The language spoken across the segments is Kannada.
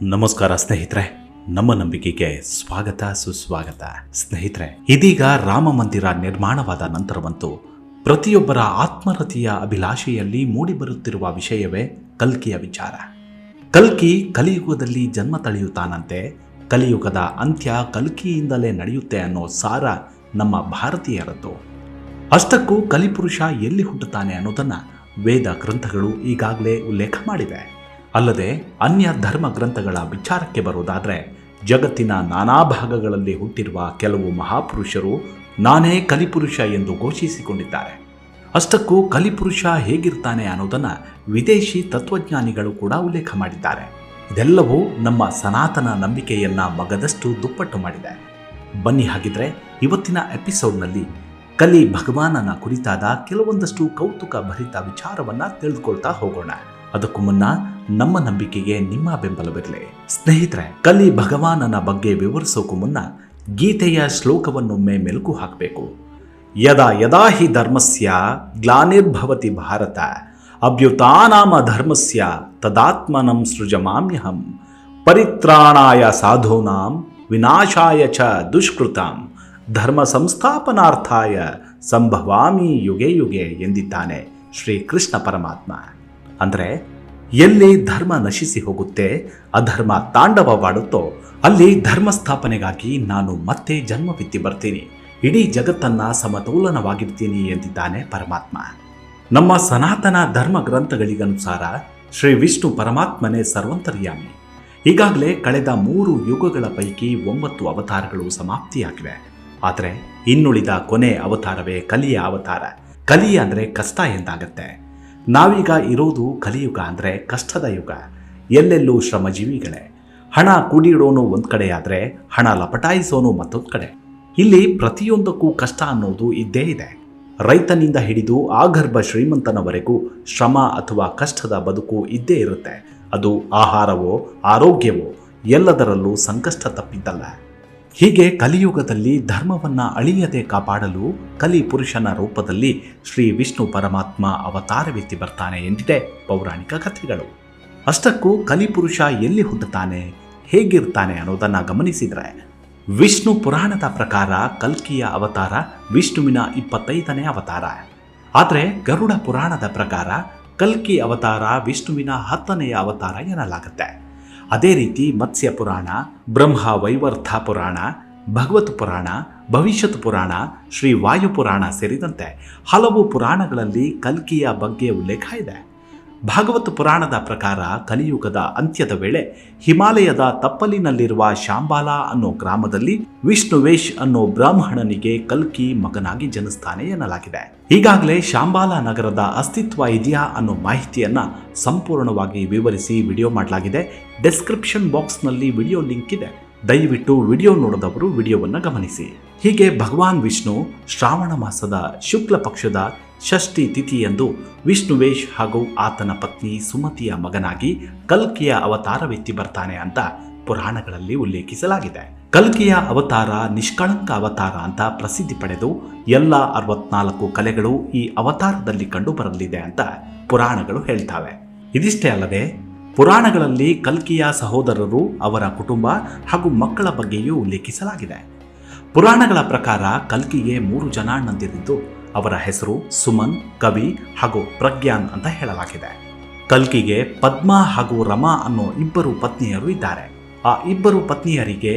ನಮಸ್ಕಾರ ಸ್ನೇಹಿತರೆ, ನಮ್ಮ ನಂಬಿಕೆಗೆ ಸ್ವಾಗತ ಸುಸ್ವಾಗತ. ಸ್ನೇಹಿತರೆ, ಇದೀಗ ರಾಮ ಮಂದಿರ ನಿರ್ಮಾಣವಾದ ನಂತರವಂತೂ ಪ್ರತಿಯೊಬ್ಬರ ಆತ್ಮರತಿಯ ಅಭಿಲಾಷೆಯಲ್ಲಿ ಮೂಡಿಬರುತ್ತಿರುವ ವಿಷಯವೇ ಕಲ್ಕಿಯ ವಿಚಾರ. ಕಲ್ಕಿ ಕಲಿಯುಗದಲ್ಲಿ ಜನ್ಮ ತಳೆಯುತ್ತಾನಂತೆ. ಕಲಿಯುಗದ ಅಂತ್ಯ ಕಲ್ಕಿಯಿಂದಲೇ ನಡೆಯುತ್ತೆ ಅನ್ನೋ ಸಾರ ನಮ್ಮ ಭಾರತೀಯರದ್ದು. ಅಷ್ಟಕ್ಕೂ ಕಲಿಪುರುಷ ಎಲ್ಲಿ ಹುಟ್ಟುತ್ತಾನೆ ಅನ್ನೋದನ್ನ ವೇದ ಗ್ರಂಥಗಳು ಈಗಾಗಲೇ ಉಲ್ಲೇಖ ಮಾಡಿವೆ. ಅಲ್ಲದೆ ಅನ್ಯ ಧರ್ಮ ಗ್ರಂಥಗಳ ವಿಚಾರಕ್ಕೆ ಬರುವುದಾದರೆ, ಜಗತ್ತಿನ ನಾನಾ ಭಾಗಗಳಲ್ಲಿ ಹುಟ್ಟಿರುವ ಕೆಲವು ಮಹಾಪುರುಷರು ನಾನೇ ಕಲಿಪುರುಷ ಎಂದು ಘೋಷಿಸಿಕೊಂಡಿದ್ದಾರೆ. ಅಷ್ಟಕ್ಕೂ ಕಲಿಪುರುಷ ಹೇಗಿರ್ತಾನೆ ಅನ್ನೋದನ್ನು ವಿದೇಶಿ ತತ್ವಜ್ಞಾನಿಗಳು ಕೂಡ ಉಲ್ಲೇಖ ಮಾಡಿದ್ದಾರೆ. ಇದೆಲ್ಲವೂ ನಮ್ಮ ಸನಾತನ ನಂಬಿಕೆಯನ್ನ ಮಗದಷ್ಟು ದುಪ್ಪಟ್ಟು ಮಾಡಿದೆ. ಬನ್ನಿ, ಹಾಗಿದ್ರೆ ಇವತ್ತಿನ ಎಪಿಸೋಡ್ನಲ್ಲಿ ಕಲಿ ಭಗವಾನನ ಕುರಿತಾದ ಕೆಲವೊಂದಷ್ಟು ಕೌತುಕ ಭರಿತ ವಿಚಾರವನ್ನ ತಿಳಿದುಕೊಳ್ತಾ ಹೋಗೋಣ. ಅದಕ್ಕೂ ಮುನ್ನ ನಮ್ಮ ನಂಬಿಕೆಗೆ ನಿಮ್ಮ ಬೆಂಬಲವಿರಲಿ. ಸ್ನೇಹಿತರೆ, ಕಲಿ ಭಗವಾನನ ಬಗ್ಗೆ ವಿವರಿಸೋಕು ಮುನ್ನ ಗೀತೆಯ ಶ್ಲೋಕವನ್ನೊಮ್ಮೆ ಮೆಲುಕು ಹಾಕಬೇಕು. ಯದಾ ಯದಾ ಹಿ ಧರ್ಮಸ್ಯ ಗ್ಲಾನಿರ್ಭವತಿ ಭಾರತ ಅಭ್ಯುತ್ಥಾನಾಮ ಧರ್ಮಸ್ಯ ತದಾತ್ಮನಂ ಸೃಜಮಾಮ್ಯಹಂ ಪರಿತ್ರಾಣಾಯ ಸಾಧೂನಾಂ ವಿನಾಶಾಯ ಚ ದುಷ್ಕೃತಾಂ ಧರ್ಮ ಸಂಸ್ಥಾಪನಾರ್ಥಾಯ ಸಂಭವಾಮಿ ಯುಗೆ ಯುಗೆ ಎಂದಿದ್ದಾನೆ ಶ್ರೀಕೃಷ್ಣ ಪರಮಾತ್ಮ. ಅಂದರೆ, ಎಲ್ಲಿ ಧರ್ಮ ನಶಿಸಿ ಹೋಗುತ್ತೆ, ಅಧರ್ಮ ತಾಂಡವವಾಡುತ್ತೋ ಅಲ್ಲಿ ಧರ್ಮ ಸ್ಥಾಪನೆಗಾಗಿ ನಾನು ಮತ್ತೆ ಜನ್ಮವಿತ್ತಿ ಬರ್ತೀನಿ, ಇಡೀ ಜಗತ್ತನ್ನ ಸಮತೋಲನವಾಗಿರ್ತೀನಿ ಎಂದಿದ್ದಾನೆ ಪರಮಾತ್ಮ. ನಮ್ಮ ಸನಾತನ ಧರ್ಮ ಗ್ರಂಥಗಳಿಗನುಸಾರ ಶ್ರೀ ವಿಷ್ಣು ಪರಮಾತ್ಮನೇ ಸರ್ವಂತರ್ಯಾಮಿ. ಈಗಾಗಲೇ ಕಳೆದ 3 ಯುಗಗಳ ಪೈಕಿ 9 ಅವತಾರಗಳು ಸಮಾಪ್ತಿಯಾಗಿವೆ. ಆದರೆ ಇನ್ನುಳಿದ ಕೊನೆ ಅವತಾರವೇ ಕಲಿಯ ಅವತಾರ. ಕಲಿ ಅಂದರೆ ಕಷ್ಟ ಎಂದಾಗತ್ತೆ. ನಾವೀಗ ಇರೋದು ಕಲಿಯುಗ ಅಂದರೆ ಕಷ್ಟದ ಯುಗ. ಎಲ್ಲೆಲ್ಲೂ ಶ್ರಮಜೀವಿಗಳೇ. ಹಣ ಕೂಡಿಡೋನು ಒಂದು ಕಡೆ ಆದರೆ ಹಣ ಲಪಟಾಯಿಸೋನು ಮತ್ತೊಂದು ಕಡೆ. ಇಲ್ಲಿ ಪ್ರತಿಯೊಂದಕ್ಕೂ ಕಷ್ಟ ಅನ್ನೋದು ಇದ್ದೇ ಇದೆ. ರೈತನಿಂದ ಹಿಡಿದು ಆಗರ್ಭ ಶ್ರೀಮಂತನವರೆಗೂ ಶ್ರಮ ಅಥವಾ ಕಷ್ಟದ ಬದುಕು ಇದ್ದೇ ಇರುತ್ತೆ. ಅದು ಆಹಾರವೋ ಆರೋಗ್ಯವೋ ಎಲ್ಲದರಲ್ಲೂ ಸಂಕಷ್ಟ ತಪ್ಪಿದ್ದಲ್ಲ. ಹೀಗೆ ಕಲಿಯುಗದಲ್ಲಿ ಧರ್ಮವನ್ನು ಅಳಿಯದೆ ಕಾಪಾಡಲು ಕಲಿ ಪುರುಷನ ರೂಪದಲ್ಲಿ ಶ್ರೀ ವಿಷ್ಣು ಪರಮಾತ್ಮ ಅವತಾರವೆತ್ತಿ ಬರ್ತಾನೆ ಎಂದಿದೆ ಪೌರಾಣಿಕ ಕಥೆಗಳು. ಅಷ್ಟಕ್ಕೂ ಕಲಿಪುರುಷ ಎಲ್ಲಿ ಹುಟ್ಟುತ್ತಾನೆ, ಹೇಗಿರ್ತಾನೆ ಅನ್ನೋದನ್ನು ಗಮನಿಸಿದರೆ, ವಿಷ್ಣು ಪುರಾಣದ ಪ್ರಕಾರ ಕಲ್ಕಿಯ ಅವತಾರ ವಿಷ್ಣುವಿನ 25ನೇ ಅವತಾರ. ಆದರೆ ಗರುಡ ಪುರಾಣದ ಪ್ರಕಾರ ಕಲ್ಕಿ ಅವತಾರ ವಿಷ್ಣುವಿನ 10ನೆಯ ಅವತಾರ ಎನ್ನಲಾಗುತ್ತೆ. ಅದೇ ರೀತಿ ಮತ್ಸ್ಯ ಪುರಾಣ, ಬ್ರಹ್ಮ ವೈವರ್ತ ಪುರಾಣ, ಭಗವತ್ ಪುರಾಣ, ಭವಿಷ್ಯತ್ ಪುರಾಣ, ಶ್ರೀ ವಾಯು ಪುರಾಣ ಸೇರಿದಂತೆ ಹಲವು ಪುರಾಣಗಳಲ್ಲಿ ಕಲ್ಕಿಯ ಬಗ್ಗೆ ಉಲ್ಲೇಖ ಇದೆ. ಭಾಗವತ್ ಪುರಾಣದ ಪ್ರಕಾರ ಕಲಿಯುಗದ ಅಂತ್ಯದ ವೇಳೆ ಹಿಮಾಲಯದ ತಪ್ಪಲಿನಲ್ಲಿರುವ ಶಾಂಬಾಲ ಅನ್ನೋ ಗ್ರಾಮದಲ್ಲಿ ವಿಷ್ಣುವೇಶ್ ಅನ್ನೋ ಬ್ರಾಹ್ಮಣನಿಗೆ ಕಲ್ಕಿ ಮಗನಾಗಿ ಜನಿಸ್ತಾನೆ ಎನ್ನಲಾಗಿದೆ. ಈಗಾಗಲೇ ಶಾಂಬಾಲ ನಗರದ ಅಸ್ತಿತ್ವ ಇದೆಯಾ ಅನ್ನೋ ಮಾಹಿತಿಯನ್ನ ಸಂಪೂರ್ಣವಾಗಿ ವಿವರಿಸಿ ವಿಡಿಯೋ ಮಾಡಲಾಗಿದೆ. ಡಿಸ್ಕ್ರಿಪ್ಷನ್ ಬಾಕ್ಸ್ನಲ್ಲಿ ವಿಡಿಯೋ ಲಿಂಕ್ ಇದೆ. ದಯವಿಟ್ಟು ವಿಡಿಯೋ ನೋಡಿದವರು ವಿಡಿಯೋವನ್ನು ಗಮನಿಸಿ. ಹೀಗೆ ಭಗವಾನ್ ವಿಷ್ಣು ಶ್ರಾವಣ ಮಾಸದ ಶುಕ್ಲ ಪಕ್ಷದ ಷಷ್ಠಿ ತಿಥಿಯಂದು ವಿಷ್ಣುವೇಶ್ ಹಾಗೂ ಆತನ ಪತ್ನಿ ಸುಮತಿಯ ಮಗನಾಗಿ ಕಲ್ಕಿಯ ಅವತಾರವೆತ್ತಿ ಬರ್ತಾನೆ ಅಂತ ಪುರಾಣಗಳಲ್ಲಿ ಉಲ್ಲೇಖಿಸಲಾಗಿದೆ. ಕಲ್ಕಿಯ ಅವತಾರ ನಿಷ್ಕಳಂಕ ಅವತಾರ ಅಂತ ಪ್ರಸಿದ್ಧಿ ಪಡೆದು ಎಲ್ಲ 64 ಕಲೆಗಳು ಈ ಅವತಾರದಲ್ಲಿ ಕಂಡುಬರಲಿದೆ ಅಂತ ಪುರಾಣಗಳು ಹೇಳ್ತಾವೆ. ಇದಿಷ್ಟೇ ಅಲ್ಲದೆ ಪುರಾಣಗಳಲ್ಲಿ ಕಲ್ಕಿಯ ಸಹೋದರರು, ಅವರ ಕುಟುಂಬ ಹಾಗೂ ಮಕ್ಕಳ ಬಗ್ಗೆಯೂ ಉಲ್ಲೇಖಿಸಲಾಗಿದೆ. ಪುರಾಣಗಳ ಪ್ರಕಾರ ಕಲ್ಕಿಗೆ 3 ಜನ ಅಣ್ಣಂದಿರಿದ್ದು ಅವರ ಹೆಸರು ಸುಮನ್, ಕವಿ ಹಾಗೂ ಪ್ರಜ್ಞಾನ್ ಅಂತ ಹೇಳಲಾಗಿದೆ. ಕಲ್ಕಿಗೆ ಪದ್ಮ ಹಾಗೂ ರಮಾ ಅನ್ನೋ 2 ಪತ್ನಿಯರು ಇದ್ದಾರೆ. ಆ 2 ಪತ್ನಿಯರಿಗೆ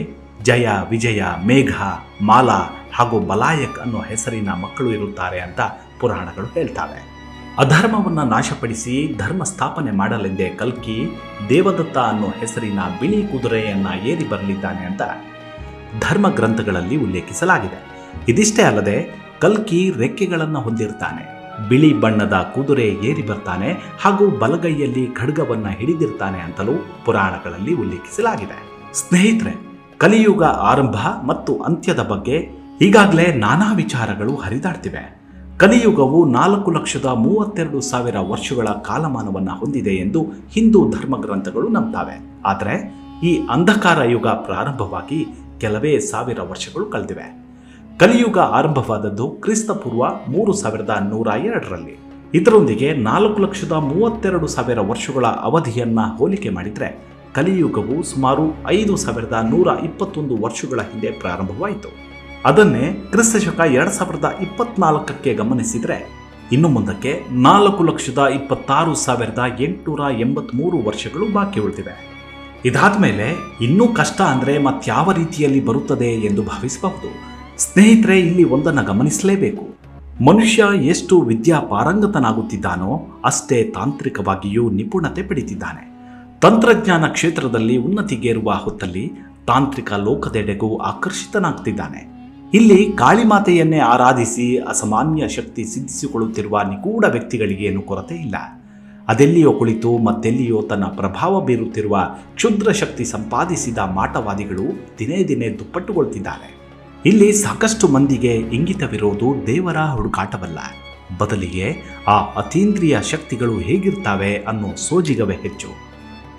ಜಯ, ವಿಜಯ, ಮೇಘ, ಮಾಲಾ ಹಾಗೂ ಬಲಾಯಕ್ ಅನ್ನೋ ಹೆಸರಿನ ಮಕ್ಕಳು ಇರುತ್ತಾರೆ ಅಂತ ಪುರಾಣಗಳು ಹೇಳ್ತವೆ. ಅಧರ್ಮವನ್ನು ನಾಶಪಡಿಸಿ ಧರ್ಮ ಸ್ಥಾಪನೆ ಮಾಡಲೆಂದೇ ಕಲ್ಕಿ ದೇವದತ್ತ ಅನ್ನೋ ಹೆಸರಿನ ಬಿಳಿ ಕುದುರೆಯನ್ನ ಏರಿ ಬರಲಿದ್ದಾನೆ ಅಂತ ಧರ್ಮ ಗ್ರಂಥಗಳಲ್ಲಿ ಉಲ್ಲೇಖಿಸಲಾಗಿದೆ. ಇದಿಷ್ಟೇ ಅಲ್ಲದೆ ಕಲ್ಕಿ ರೆಕ್ಕೆಗಳನ್ನು ಹೊಂದಿರ್ತಾನೆ, ಬಿಳಿ ಬಣ್ಣದ ಕುದುರೆ ಏರಿ ಬರ್ತಾನೆ ಹಾಗೂ ಬಲಗೈಯಲ್ಲಿ ಖಡ್ಗವನ್ನ ಹಿಡಿದಿರ್ತಾನೆ ಅಂತಲೂ ಪುರಾಣಗಳಲ್ಲಿ ಉಲ್ಲೇಖಿಸಲಾಗಿದೆ. ಸ್ನೇಹಿತರೆ, ಕಲಿಯುಗ ಆರಂಭ ಮತ್ತು ಅಂತ್ಯದ ಬಗ್ಗೆ ಈಗಾಗಲೇ ನಾನಾ ವಿಚಾರಗಳು ಹರಿದಾಡ್ತಿವೆ. ಕಲಿಯುಗವು 4,32,000 ವರ್ಷಗಳ ಕಾಲಮಾನವನ್ನು ಹೊಂದಿದೆ ಎಂದು ಹಿಂದೂ ಧರ್ಮ ಗ್ರಂಥಗಳು ನಂಬ್ತವೆ. ಆದರೆ ಈ ಅಂಧಕಾರ ಯುಗ ಪ್ರಾರಂಭವಾಗಿ ಕೆಲವೇ ಸಾವಿರ ವರ್ಷಗಳು ಕಳೆದಿವೆ. ಕಲಿಯುಗ ಆರಂಭವಾದದ್ದು ಕ್ರಿಸ್ತಪೂರ್ವ 3102ರಲ್ಲಿ. ಇದರೊಂದಿಗೆ 4,32,000 ವರ್ಷಗಳ ಅವಧಿಯನ್ನ ಹೋಲಿಕೆ ಮಾಡಿದರೆ ಕಲಿಯುಗವು ಸುಮಾರು 5121 ವರ್ಷಗಳ ಹಿಂದೆ ಪ್ರಾರಂಭವಾಯಿತು. ಅದನ್ನೇ ಕ್ರಿಸ್ತಶಕ 2024ಕ್ಕೆ ಗಮನಿಸಿದರೆ ಇನ್ನು ಮುಂದಕ್ಕೆ 4,26,883 ವರ್ಷಗಳು ಬಾಕಿ ಉಳಿದಿವೆ. ಇದಾದ ಮೇಲೆ ಇನ್ನೂ ಕಷ್ಟ ಅಂದರೆ ಮತ್ಯಾವ ರೀತಿಯಲ್ಲಿ ಬರುತ್ತದೆ ಎಂದು ಭಾವಿಸಬಹುದು. ಸ್ನೇಹಿತರೆ, ಇಲ್ಲಿ ಒಂದನ್ನು ಗಮನಿಸಲೇಬೇಕು. ಮನುಷ್ಯ ಎಷ್ಟು ವಿದ್ಯಾಪಾರಂಗತನಾಗುತ್ತಿದ್ದಾನೋ ಅಷ್ಟೇ ತಾಂತ್ರಿಕವಾಗಿಯೂ ನಿಪುಣತೆ ಪಡೆದಿದ್ದಾನೆ. ತಂತ್ರಜ್ಞಾನ ಕ್ಷೇತ್ರದಲ್ಲಿ ಉನ್ನತಿಗೇರುವ ಹೊತ್ತಲ್ಲಿ ತಾಂತ್ರಿಕ ಲೋಕದೆಡೆಗೂ ಆಕರ್ಷಿತನಾಗ್ತಿದ್ದಾನೆ. ಇಲ್ಲಿ ಕಾಳಿಮಾತೆಯನ್ನೇ ಆರಾಧಿಸಿ ಅಸಾಮಾನ್ಯ ಶಕ್ತಿ ಸಿದ್ಧಿಸಿಕೊಳ್ಳುತ್ತಿರುವ ನಿಗೂಢ ವ್ಯಕ್ತಿಗಳಿಗೇನು ಕೊರತೆ ಇಲ್ಲ. ಅದೆಲ್ಲಿಯೋ ಕುಳಿತು ಮತ್ತೆಲ್ಲಿಯೋ ತನ್ನ ಪ್ರಭಾವ ಬೀರುತ್ತಿರುವ ಕ್ಷುದ್ರ ಶಕ್ತಿ ಸಂಪಾದಿಸಿದ ಮಾಟವಾದಿಗಳು ದಿನೇ ದಿನೇ ದುಪ್ಪಟ್ಟುಗೊಳ್ತಿದ್ದಾರೆ. ಇಲ್ಲಿ ಸಾಕಷ್ಟು ಮಂದಿಗೆ ಇಂಗಿತವಿರೋದು ದೇವರ ಹುಡುಕಾಟವಲ್ಲ, ಬದಲಿಗೆ ಆ ಅತೀಂದ್ರಿಯ ಶಕ್ತಿಗಳು ಹೇಗಿರ್ತವೆ ಅನ್ನೋ ಸೋಜಿಗವೇ ಹೆಚ್ಚು.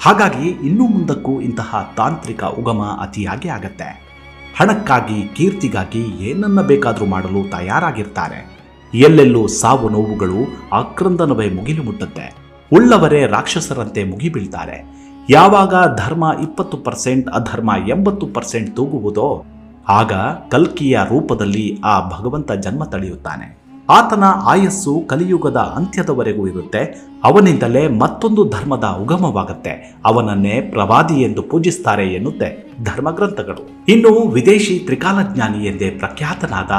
ಹಾಗಾಗಿ ಇನ್ನೂ ಮುಂದಕ್ಕೂ ಇಂತಹ ತಾಂತ್ರಿಕ ಉಗಮ ಅತಿಯಾಗಿ ಆಗತ್ತೆ. ಹಣಕ್ಕಾಗಿ ಕೀರ್ತಿಗಾಗಿ ಏನನ್ನ ಬೇಕಾದರೂ ಮಾಡಲು ತಯಾರಾಗಿರ್ತಾರೆ. ಎಲ್ಲೆಲ್ಲೂ ಸಾವು ನೋವುಗಳು, ಆಕ್ರಂದನವೇ ಮುಗಿಲು ಮುಟ್ಟುತ್ತೆ. ಉಳ್ಳವರೇ ರಾಕ್ಷಸರಂತೆ ಮುಗಿಬೀಳ್ತಾರೆ. ಯಾವಾಗ ಧರ್ಮ 20%, ಅಧರ್ಮ 80% ತೂಗುವುದೋ ಆಗ ಕಲ್ಕಿಯ ರೂಪದಲ್ಲಿ ಆ ಭಗವಂತ ಜನ್ಮ ತಳೆಯುತ್ತಾನೆ. ಆತನ ಆಯಸ್ಸು ಕಲಿಯುಗದ ಅಂತ್ಯದವರೆಗೂ ಇರುತ್ತೆ. ಅವನಿಂದಲೇ ಮತ್ತೊಂದು ಧರ್ಮದ ಉಗಮವಾಗುತ್ತೆ. ಅವನನ್ನೇ ಪ್ರವಾದಿ ಎಂದು ಪೂಜಿಸ್ತಾರೆ ಎನ್ನುತ್ತೆ ಧರ್ಮಗ್ರಂಥಗಳು. ಇನ್ನು ವಿದೇಶಿ ತ್ರಿಕಾಲಜ್ಞಾನಿ ಎಂದೇ ಪ್ರಖ್ಯಾತನಾದ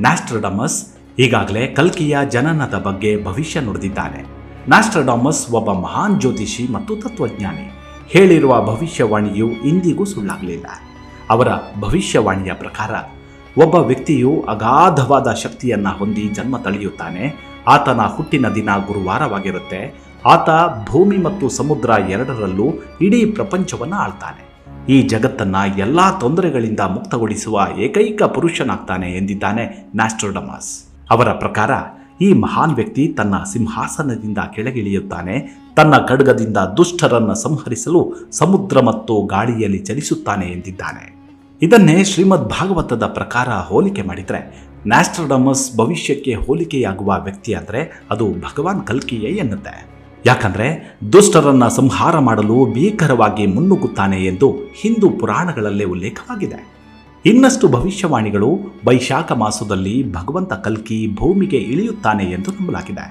ನ್ಯಾಸ್ಟ್ರಡಮಸ್ ಈಗಾಗಲೇ ಕಲ್ಕಿಯ ಜನನದ ಬಗ್ಗೆ ಭವಿಷ್ಯ ನುಡಿದಿದ್ದಾನೆ. ನ್ಯಾಸ್ಟ್ರಡಮಸ್ ಒಬ್ಬ ಮಹಾನ್ ಜ್ಯೋತಿಷಿ ಮತ್ತು ತತ್ವಜ್ಞಾನಿ. ಹೇಳಿರುವ ಭವಿಷ್ಯವಾಣಿಯು ಇಂದಿಗೂ ಸುಳ್ಳಾಗಲಿಲ್ಲ. ಅವರ ಭವಿಷ್ಯವಾಣಿಯ ಪ್ರಕಾರ ಒಬ್ಬ ವ್ಯಕ್ತಿಯು ಅಗಾಧವಾದ ಶಕ್ತಿಯನ್ನು ಹೊಂದಿ ಜನ್ಮ ತಳೆಯುತ್ತಾನೆ. ಆತನ ಹುಟ್ಟಿನ ದಿನ ಗುರುವಾರವಾಗಿರುತ್ತೆ. ಆತ ಭೂಮಿ ಮತ್ತು ಸಮುದ್ರ ಎರಡರಲ್ಲೂ ಇಡೀ ಪ್ರಪಂಚವನ್ನು ಆಳ್ತಾನೆ. ಈ ಜಗತ್ತನ್ನು ಎಲ್ಲ ತೊಂದರೆಗಳಿಂದ ಮುಕ್ತಗೊಳಿಸುವ ಏಕೈಕ ಪುರುಷನಾಗ್ತಾನೆ ಎಂದಿದ್ದಾನೆ ನ್ಯಾಸ್ಟ್ರಡಮಸ್. ಅವರ ಪ್ರಕಾರ ಈ ಮಹಾನ್ ವ್ಯಕ್ತಿ ತನ್ನ ಸಿಂಹಾಸನದಿಂದ ಕೆಳಗಿಳಿಯುತ್ತಾನೆ. ತನ್ನ ಖಡ್ಗದಿಂದ ದುಷ್ಟರನ್ನು ಸಂಹರಿಸಲು ಸಮುದ್ರ ಮತ್ತು ಗಾಳಿಯಲ್ಲಿ ಚಲಿಸುತ್ತಾನೆ ಎಂದಿದ್ದಾನೆ. ಇದನ್ನೇ ಶ್ರೀಮದ್ ಭಾಗವತದ ಪ್ರಕಾರ ಹೋಲಿಕೆ ಮಾಡಿದರೆ ನ್ಯಾಸ್ಟ್ರಡಮಸ್ ಭವಿಷ್ಯಕ್ಕೆ ಹೋಲಿಕೆಯಾಗುವ ವ್ಯಕ್ತಿ ಅಂದರೆ ಅದು ಭಗವಾನ್ ಕಲ್ಕಿಯೇ ಎನ್ನುತ್ತೆ. ಯಾಕಂದರೆ ದುಷ್ಟರನ್ನು ಸಂಹಾರ ಮಾಡಲು ಭೀಕರವಾಗಿ ಮುನ್ನುಗ್ಗುತ್ತಾನೆ ಎಂದು ಹಿಂದೂ ಪುರಾಣಗಳಲ್ಲೇ ಉಲ್ಲೇಖವಾಗಿದೆ. ಇನ್ನಷ್ಟು ಭವಿಷ್ಯವಾಣಿಗಳು ವೈಶಾಖ ಮಾಸದಲ್ಲಿ ಭಗವಂತ ಕಲ್ಕಿ ಭೂಮಿಗೆ ಇಳಿಯುತ್ತಾನೆ ಎಂದು ನಂಬಲಾಗಿದೆ.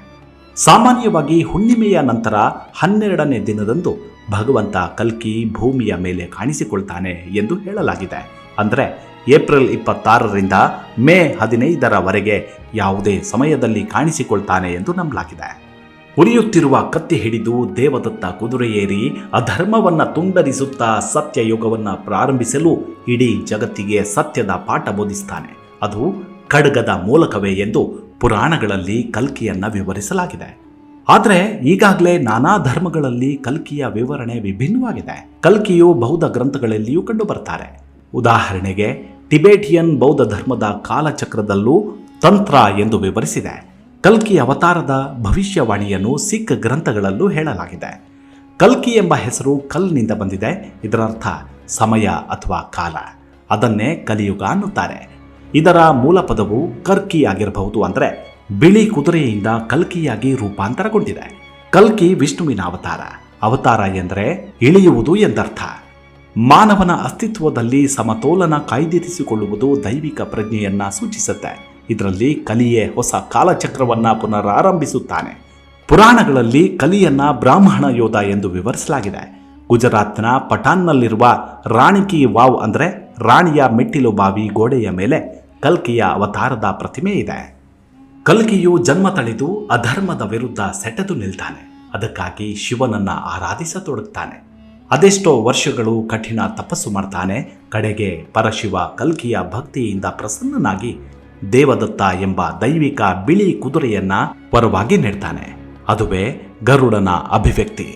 ಸಾಮಾನ್ಯವಾಗಿ ಹುಣ್ಣಿಮೆಯ ನಂತರ 12ನೇ ದಿನದಂದು ಭಗವಂತ ಕಲ್ಕಿ ಭೂಮಿಯ ಮೇಲೆ ಕಾಣಿಸಿಕೊಳ್ತಾನೆ ಎಂದು ಹೇಳಲಾಗಿದೆ. ಅಂದರೆ ಏಪ್ರಿಲ್ 26ರಿಂದ ಮೇ 15ರವರೆಗೆ ಯಾವುದೇ ಸಮಯದಲ್ಲಿ ಕಾಣಿಸಿಕೊಳ್ತಾನೆ ಎಂದು ನಂಬಲಾಗಿದೆ. ಉರಿಯುತ್ತಿರುವ ಕತ್ತಿ ಹಿಡಿದು ದೇವದತ್ತ ಕುದುರೆಯೇರಿ ಅಧರ್ಮವನ್ನು ತುಂಡರಿಸುತ್ತಾ ಸತ್ಯಯುಗವನ್ನು ಪ್ರಾರಂಭಿಸಲು ಇಡೀ ಜಗತ್ತಿಗೆ ಸತ್ಯದ ಪಾಠ ಬೋಧಿಸ್ತಾನೆ. ಅದು ಖಡ್ಗದ ಮೂಲಕವೇ ಎಂದು ಪುರಾಣಗಳಲ್ಲಿ ಕಲ್ಕಿಯನ್ನು ವಿವರಿಸಲಾಗಿದೆ. ಆದರೆ ಈಗಾಗಲೇ ನಾನಾ ಧರ್ಮಗಳಲ್ಲಿ ಕಲ್ಕಿಯ ವಿವರಣೆ ವಿಭಿನ್ನವಾಗಿದೆ. ಕಲ್ಕಿಯು ಬೌದ್ಧ ಗ್ರಂಥಗಳಲ್ಲಿಯೂ ಕಂಡುಬರ್ತಾರೆ. ಉದಾಹರಣೆಗೆ ಟಿಬೇಟಿಯನ್ ಬೌದ್ಧ ಧರ್ಮದ ಕಾಲಚಕ್ರದಲ್ಲೂ ತಂತ್ರ ಎಂದು ವಿವರಿಸಿದೆ. ಕಲ್ಕಿ ಅವತಾರದ ಭವಿಷ್ಯವಾಣಿಯನ್ನು ಸಿಖ್ ಗ್ರಂಥಗಳಲ್ಲೂ ಹೇಳಲಾಗಿದೆ. ಕಲ್ಕಿ ಎಂಬ ಹೆಸರು ಕಲ್ನಿಂದ ಬಂದಿದೆ. ಇದರರ್ಥ ಸಮಯ ಅಥವಾ ಕಾಲ. ಅದನ್ನೇ ಕಲಿಯುಗ ಅನ್ನುತ್ತಾರೆ. ಇದರ ಮೂಲ ಪದವು ಕರ್ಕಿ ಆಗಿರಬಹುದು. ಅಂದರೆ ಬಿಳಿ ಕುದುರೆಯಿಂದ ಕಲ್ಕಿಯಾಗಿ ರೂಪಾಂತರಗೊಂಡಿದೆ. ಕಲ್ಕಿ ವಿಷ್ಣುವಿನ ಅವತಾರ. ಅವತಾರ ಎಂದರೆ ಇಳಿಯುವುದು ಎಂದರ್ಥ. ಮಾನವನ ಅಸ್ತಿತ್ವದಲ್ಲಿ ಸಮತೋಲನ ಕಾಯ್ದಿರಿಸಿಕೊಳ್ಳುವುದು ದೈವಿಕ ಪ್ರಜ್ಞೆಯನ್ನ ಸೂಚಿಸುತ್ತೆ. ಇದರಲ್ಲಿ ಕಲಿಯೇ ಹೊಸ ಕಾಲಚಕ್ರವನ್ನ ಪುನರಾರಂಭಿಸುತ್ತಾನೆ. ಪುರಾಣಗಳಲ್ಲಿ ಕಲಿಯನ್ನ ಬ್ರಾಹ್ಮಣ ಯೋಧ ಎಂದು ವಿವರಿಸಲಾಗಿದೆ. ಗುಜರಾತ್ನ ಪಠಾನ್ನಲ್ಲಿರುವ ರಾಣಿ ಕಿ ವಾವ್ ಅಂದರೆ ರಾಣಿಯ ಮೆಟ್ಟಿಲು ಬಾವಿ ಗೋಡೆಯ ಮೇಲೆ ಕಲ್ಕಿಯ ಅವತಾರದ ಪ್ರತಿಮೆ ಇದೆ. ಕಲ್ಕಿಯು ಜನ್ಮ ತಳೆದು ಅಧರ್ಮದ ವಿರುದ್ಧ ಸೆಟೆದು ನಿಲ್ತಾನೆ. ಅದಕ್ಕಾಗಿ ಶಿವನನ್ನ ಆರಾಧಿಸತೊಡಗ್ತಾನೆ. ಅದೆಷ್ಟೋ ವರ್ಷಗಳು ಕಠಿಣ ತಪಸ್ಸು ಮಾಡ್ತಾನೆ. ಕಡೆಗೆ ಪರಶಿವ ಕಲ್ಕಿಯ ಭಕ್ತಿಯಿಂದ ಪ್ರಸನ್ನನಾಗಿ ದೇವದತ್ತ ಎಂಬ ದೈವಿಕ ಬಿಳಿ ಕುದುರೆಯನ್ನ ವರವಾಗಿ ನೀಡ್ತಾನೆ. ಅದುವೇ ಗರುಡನ ಅಭಿವ್ಯಕ್ತಿ.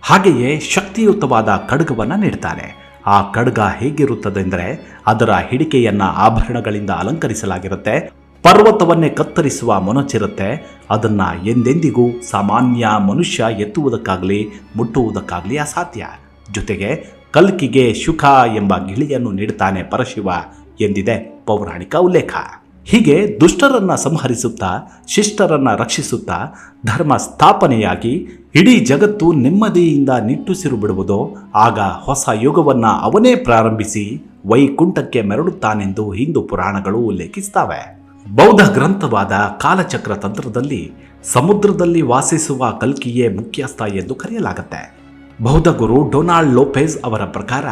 ಹಾಗೆಯೇ ಶಕ್ತಿಯುತವಾದ ಖಡ್ಗವನ್ನು ನೀಡ್ತಾನೆ. ಆ ಖಡ್ಗ ಹೇಗಿರುತ್ತದೆಂದರೆ ಅದರ ಹಿಡಿಕೆಯನ್ನ ಆಭರಣಗಳಿಂದ ಅಲಂಕರಿಸಲಾಗಿರುತ್ತೆ. ಪರ್ವತವನ್ನೇ ಕತ್ತರಿಸುವ ಮೊನಚಿರುತ್ತೆ. ಅದನ್ನ ಎಂದೆಂದಿಗೂ ಸಾಮಾನ್ಯ ಮನುಷ್ಯ ಎತ್ತುವುದಕ್ಕಾಗಲಿ ಮುಟ್ಟುವುದಕ್ಕಾಗಲಿ ಅಸಾಧ್ಯ. ಜೊತೆಗೆ ಕಲ್ಕಿಗೆ ಶುಕ ಎಂಬ ಗಿಳಿಯನ್ನು ನೀಡುತ್ತಾನೆ ಪರಶಿವ ಎಂದಿದೆ ಪೌರಾಣಿಕ ಉಲ್ಲೇಖ. ಹೀಗೆ ದುಷ್ಟರನ್ನ ಸಂಹರಿಸುತ್ತಾ ಶಿಷ್ಟರನ್ನ ರಕ್ಷಿಸುತ್ತಾ ಧರ್ಮ ಸ್ಥಾಪನೆಯಾಗಿ ಇಡೀ ಜಗತ್ತು ನೆಮ್ಮದಿಯಿಂದ ನಿಟ್ಟುಸಿರು ಬಿಡುವುದೋ ಆಗ ಹೊಸ ಯುಗವನ್ನ ಅವನೇ ಪ್ರಾರಂಭಿಸಿ ವೈಕುಂಠಕ್ಕೆ ಮೆರಳುತ್ತಾನೆಂದು ಹಿಂದೂ ಪುರಾಣಗಳು ಉಲ್ಲೇಖಿಸುತ್ತವೆ. ಬೌದ್ಧ ಗ್ರಂಥವಾದ ಕಾಲಚಕ್ರ ತಂತ್ರದಲ್ಲಿ ಸಮುದ್ರದಲ್ಲಿ ವಾಸಿಸುವ ಕಲ್ಕಿಯೇ ಮುಖ್ಯಸ್ಥ ಎಂದು ಕರೆಯಲಾಗುತ್ತೆ. ಬೌದ್ಧ ಗುರು ಡೊನಾಲ್ಡ್ ಲೋಪೆಜ್ ಅವರ ಪ್ರಕಾರ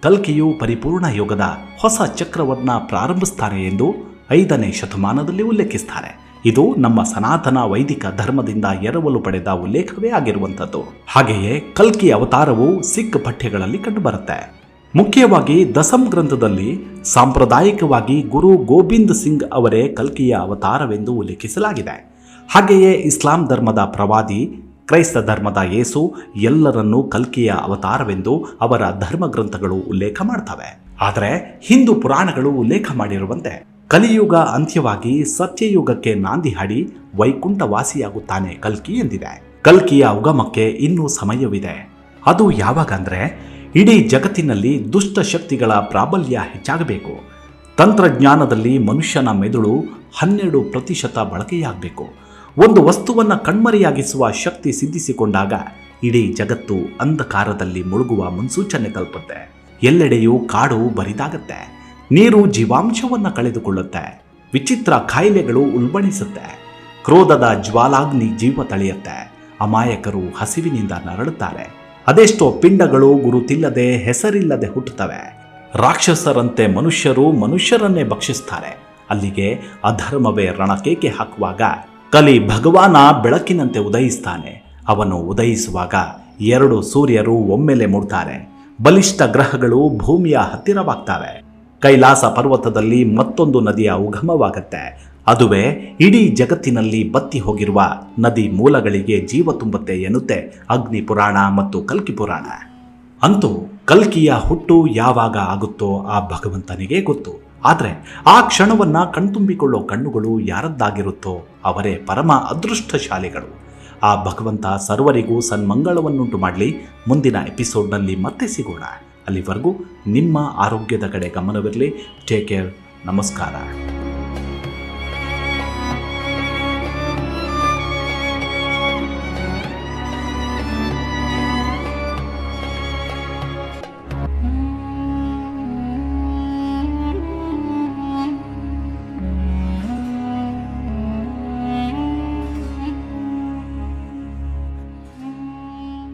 ಕಲ್ಕಿಯು ಪರಿಪೂರ್ಣ ಯುಗದ ಹೊಸ ಚಕ್ರವನ್ನ ಪ್ರಾರಂಭಿಸ್ತಾನೆ ಎಂದು 5ನೇ ಶತಮಾನದಲ್ಲಿ ಉಲ್ಲೇಖಿಸುತ್ತಾರೆ. ಇದು ನಮ್ಮ ಸನಾತನ ವೈದಿಕ ಧರ್ಮದಿಂದ ಎರವಲು ಪಡೆದ ಉಲ್ಲೇಖವೇ ಆಗಿರುವಂಥದ್ದು. ಹಾಗೆಯೇ ಕಲ್ಕಿ ಅವತಾರವು ಸಿಖ್ ಪಠ್ಯಗಳಲ್ಲಿ ಕಂಡುಬರುತ್ತೆ. ಮುಖ್ಯವಾಗಿ ದಸಂ ಗ್ರಂಥದಲ್ಲಿ ಸಾಂಪ್ರದಾಯಿಕವಾಗಿ ಗುರು ಗೋಬಿಂದ್ ಸಿಂಗ್ ಅವರೇ ಕಲ್ಕಿಯ ಅವತಾರವೆಂದು ಉಲ್ಲೇಖಿಸಲಾಗಿದೆ. ಹಾಗೆಯೇ ಇಸ್ಲಾಂ ಧರ್ಮದ ಪ್ರವಾದಿ, ಕ್ರೈಸ್ತ ಧರ್ಮದ ಯೇಸು ಎಲ್ಲರನ್ನೂ ಕಲ್ಕಿಯ ಅವತಾರವೆಂದು ಅವರ ಧರ್ಮಗ್ರಂಥಗಳು ಉಲ್ಲೇಖ ಮಾಡ್ತವೆ. ಆದರೆ ಹಿಂದೂ ಪುರಾಣಗಳು ಉಲ್ಲೇಖ ಮಾಡಿರುವಂತೆ ಕಲಿಯುಗ ಅಂತ್ಯವಾಗಿ ಸತ್ಯಯುಗಕ್ಕೆ ನಾಂದಿ ಹಾಡಿ ವೈಕುಂಠ ವಾಸಿಯಾಗುತ್ತಾನೆ ಕಲ್ಕಿ ಎಂದಿದೆ. ಕಲ್ಕಿಯ ಉಗಮಕ್ಕೆ ಇನ್ನೂ ಸಮಯವಿದೆ. ಅದು ಯಾವಾಗ ಅಂದ್ರೆ ಇಡೀ ಜಗತ್ತಿನಲ್ಲಿ ದುಷ್ಟ ಶಕ್ತಿಗಳ ಪ್ರಾಬಲ್ಯ ಹೆಚ್ಚಾಗಬೇಕು. ತಂತ್ರಜ್ಞಾನದಲ್ಲಿ ಮನುಷ್ಯನ ಮೆದುಳು 12% ಬಳಕೆಯಾಗಬೇಕು. ಒಂದು ವಸ್ತುವನ್ನು ಕಣ್ಮರೆಯಾಗಿಸುವ ಶಕ್ತಿ ಸಿದ್ಧಿಸಿಕೊಂಡಾಗ ಇಡೀ ಜಗತ್ತು ಅಂಧಕಾರದಲ್ಲಿ ಮುಳುಗುವ ಮುನ್ಸೂಚನೆ ತಲುಪುತ್ತೆ. ಎಲ್ಲೆಡೆಯೂ ಕಾಡು ಬರಿದಾಗತ್ತೆ. ನೀರು ಜೀವಾಂಶವನ್ನು ಕಳೆದುಕೊಳ್ಳುತ್ತೆ. ವಿಚಿತ್ರ ಕಾಯಿಲೆಗಳು ಉಲ್ಬಣಿಸುತ್ತೆ. ಕ್ರೋಧದ ಜ್ವಾಲಾಗ್ನಿ ಜೀವ ತಳೆಯುತ್ತೆ. ಅಮಾಯಕರು ಹಸಿವಿನಿಂದ ನರಳುತ್ತಾರೆ. ಅದೆಷ್ಟೋ ಪಿಂಡಗಳು ಗುರುತಿಲ್ಲದೆ ಹೆಸರಿಲ್ಲದೆ ಹುಟ್ಟುತ್ತವೆ. ರಾಕ್ಷಸರಂತೆ ಮನುಷ್ಯರು ಮನುಷ್ಯರನ್ನೇ ಭಕ್ಷಿಸ್ತಾರೆ. ಅಲ್ಲಿಗೆ ಅಧರ್ಮವೇ ರಣಕೇಕೆ ಹಾಕುವಾಗ ಕಲಿ ಭಗವಾನ ಬೆಳಕಿನಂತೆ ಉದಯಿಸ್ತಾನೆ. ಅವನು ಉದಯಿಸುವಾಗ 2 ಸೂರ್ಯರು ಒಮ್ಮೆಲೆ ಮೂಡ್ತಾರೆ. ಬಲಿಷ್ಠ ಗ್ರಹಗಳು ಭೂಮಿಯ ಹತ್ತಿರವಾಗ್ತವೆ. ಕೈಲಾಸ ಪರ್ವತದಲ್ಲಿ ಮತ್ತೊಂದು ನದಿಯ ಉಗಮವಾಗತ್ತೆ. ಅದುವೇ ಇಡೀ ಜಗತ್ತಿನಲ್ಲಿ ಬತ್ತಿ ಹೋಗಿರುವ ನದಿ ಮೂಲಗಳಿಗೆ ಜೀವ ತುಂಬುತ್ತೆ ಎನ್ನುತ್ತೆ ಅಗ್ನಿ ಪುರಾಣ ಮತ್ತು ಕಲ್ಕಿ ಪುರಾಣ. ಅಂತೂ ಕಲ್ಕಿಯ ಹುಟ್ಟು ಯಾವಾಗ ಆಗುತ್ತೋ ಆ ಭಗವಂತನಿಗೆ ಗೊತ್ತು. ಆದರೆ ಆ ಕ್ಷಣವನ್ನ ಕಣ್ತುಂಬಿಕೊಳ್ಳೋ ಕಣ್ಣುಗಳು ಯಾರದ್ದಾಗಿರುತ್ತೋ ಅವರೇ ಪರಮ ಅದೃಷ್ಟಶಾಲಿಗಳು. ಆ ಭಗವಂತ ಸರ್ವರಿಗೂ ಸನ್ಮಂಗಳವನ್ನುಂಟು ಮಾಡಲಿ. ಮುಂದಿನ ಎಪಿಸೋಡ್ನಲ್ಲಿ ಮತ್ತೆ ಸಿಗೋಣ. ಅಲ್ಲಿವರೆಗೂ ನಿಮ್ಮ ಆರೋಗ್ಯದ ಕಡೆ ಗಮನವಿರಲಿ. Take care. ನಮಸ್ಕಾರ.